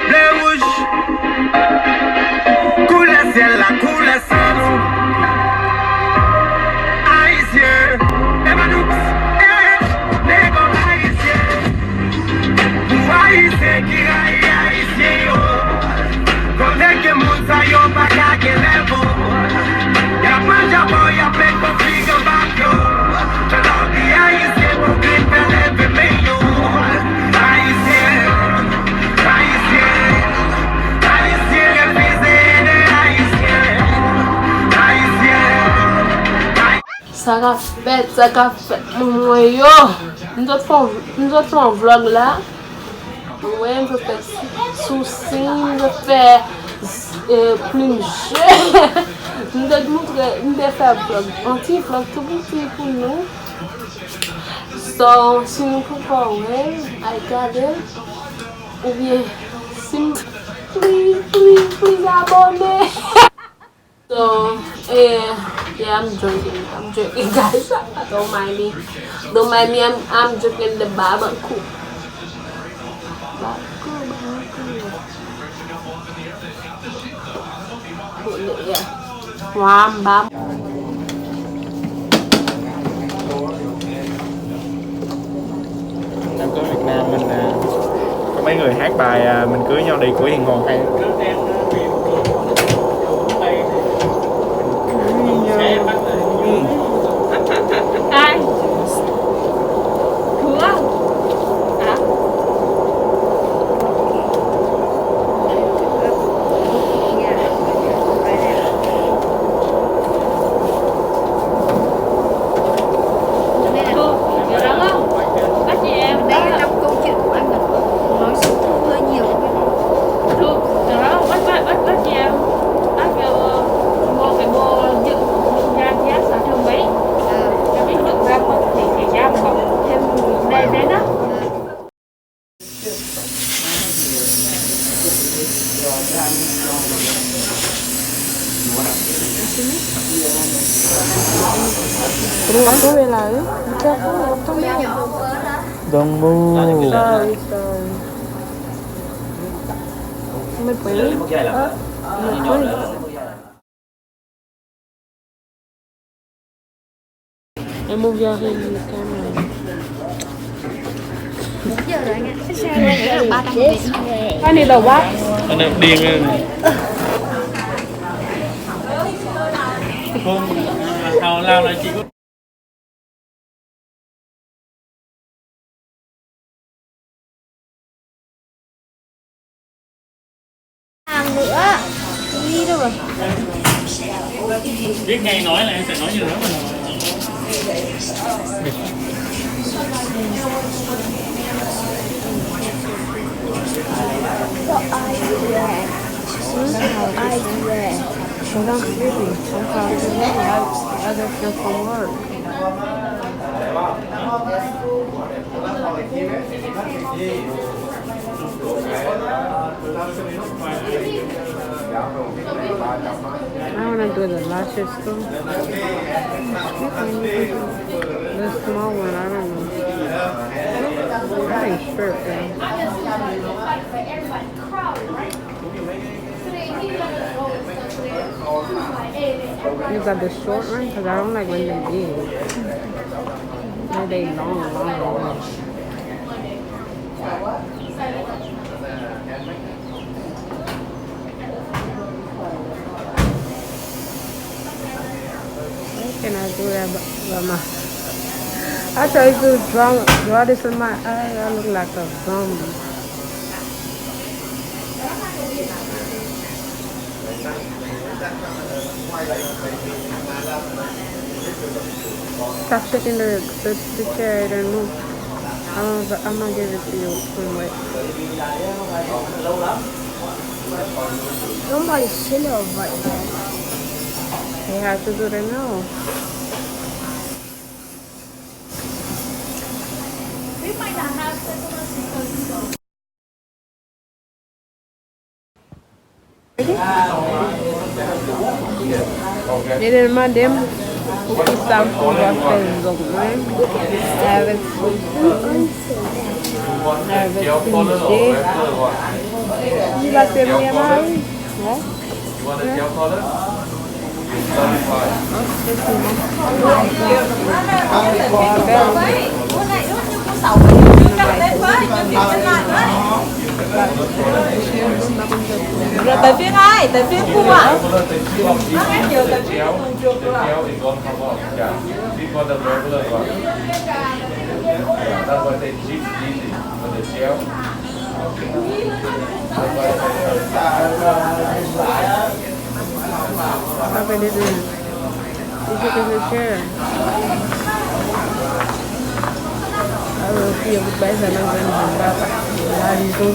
bleu rouge. Couleur ciel, la couleur sang. Haïtien, Emanoux, négo haïtien. Pour haïtien qui raille haïtien yo. Connaît que mon sa yo pas qu'à quel level. Y'a pas de Japon, y'a plein de conflits comme Bakyo. Je leur dis haïtien pour qu'il fait lever mes yo. Haïtien, haïtien, haïtien, révisé de haïtien. Haïtien, Ça a fait, moi yo. Nous autres faisons un vlog là. Ouais, je fais soucis, je fais plus jeu. Nous devons montrer, nous devons faire un vlog, un petit vlog tout petit pour nous. So, si nous pouvons, regarder, ou bien, si please abonner. So, yeah, I'm joking, guys. Don't mind me. Don't mind me. I'm drinking the barbecue. Yeah. Wow, bam. Nam cưới Việt Nam mình có mấy người hát bài mình cưới nhau đi của Hiền Hồn hay. Ai? Hứa? Hả? Aku bela ya. Dong bu. Sorry. Mới quấy. Em mua ra hình camera. Cái này là quá. Anh em điên lên. Không, hào lao là chỉ có. Nữa. Đi đâu rồi? Biết ngay nói là em sẽ nói như đó mà. Hold on, baby. I'm calling you. I got your from work. I want to do the lashes too. The small one, I don't know. I ain't sure, man. You got the short one? Because I don't like when they're big. They long. Can I do that by my... I tried to draw this in my eye. I look like a zombie. Stop shaking the chair and move. I'm gonna give it to you when wet. Nobody's sitting over right there. They have to do that now. We might not have several. Đây là mà đêm khi sáng không có phải dùng ấy. Avec pinche. passer minha mãe. You want the gel color? Rồi tới phiên ai? Tới phiên cô ạ. The gel is gonna come off. Yeah. This for the regular one. That's why they cheap easy. For the gel. Apa dia tu? Itu kena Kalau dia berbaik sana dengan berapa hari tu.